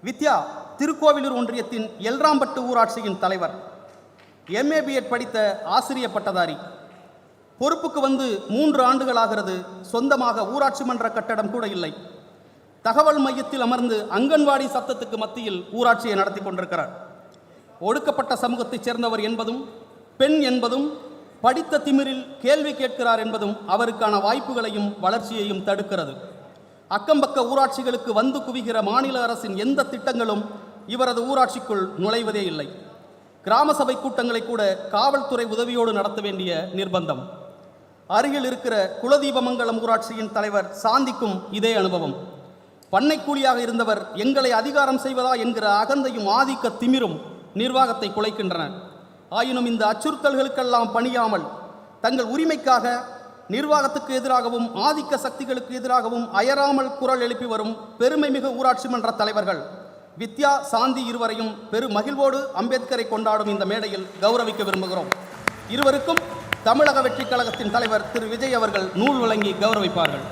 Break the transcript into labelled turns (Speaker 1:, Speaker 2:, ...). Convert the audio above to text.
Speaker 1: வித்யா திருக்கோவிலூர் ஒன்றியத்தின் எல்ராம்பட்டு ஊராட்சியின் தலைவர். MA BEd படித்த ஆசிரிய பட்டதாரி. பொறுப்புக்கு வந்து 3 ஆண்டுகளாகிறது. சொந்தமாக ஊராட்சி மன்ற கட்டடம் கூட இல்லை. தகவல் மையத்தில் அமர்ந்து அங்கன்வாடி சத்தத்துக்கு மத்தியில் ஊராட்சியை நடத்தி கொண்டிருக்கிறார். ஒடுக்கப்பட்ட சமூகத்தைச் சேர்ந்தவர் என்பதும், பெண் என்பதும், படித்த திமிரில் கேள்வி கேட்கிறார் என்பதும் அவருக்கான வாய்ப்புகளையும் வளர்ச்சியையும் தடுக்கிறது. அக்கம்பக்க ஊராட்சிகளுக்கு வந்து குவிகிற மாநில அரசின் எந்த திட்டங்களும் இவரது ஊராட்சிக்குள் நுழைவதே இல்லை. கிராம சபை கூட்டங்களை கூட காவல்துறை உதவியோடு நடத்த வேண்டிய நிர்பந்தம். அருகில் இருக்கிற குலதீபமங்கலம் ஊராட்சியின் தலைவர் சாந்திக்கும் இதே அனுபவம். பண்ணை கூலியாக இருந்தவர் எங்களை அதிகாரம் செய்வதா என்கிற அகந்தையும் ஆதிக்க திமிரும் நிர்வாகத்தை குலைக்கின்றன. ஆயினும் இந்த அச்சுறுத்தல்களுக்கெல்லாம் பணியாமல் தங்கள் உரிமைக்காக நிர்வாகத்துக்கு எதிராகவும் ஆதிக்க சக்திகளுக்கு எதிராகவும் அயராமல் குரல் எழுப்பி வரும் பெருமைமிகு ஊராட்சி மன்ற தலைவர்கள் வித்யா, சாந்தி இருவரையும் பெரு மகிழ்வோடு அம்பேத்கரை கொண்டாடும் இந்த மேடையில் கௌரவிக்க விரும்புகிறோம். இருவருக்கும் தமிழக வெற்றிக் கழகத்தின் தலைவர் திரு விஜய் அவர்கள் நூல் வழங்கி கௌரவிப்பார்கள்.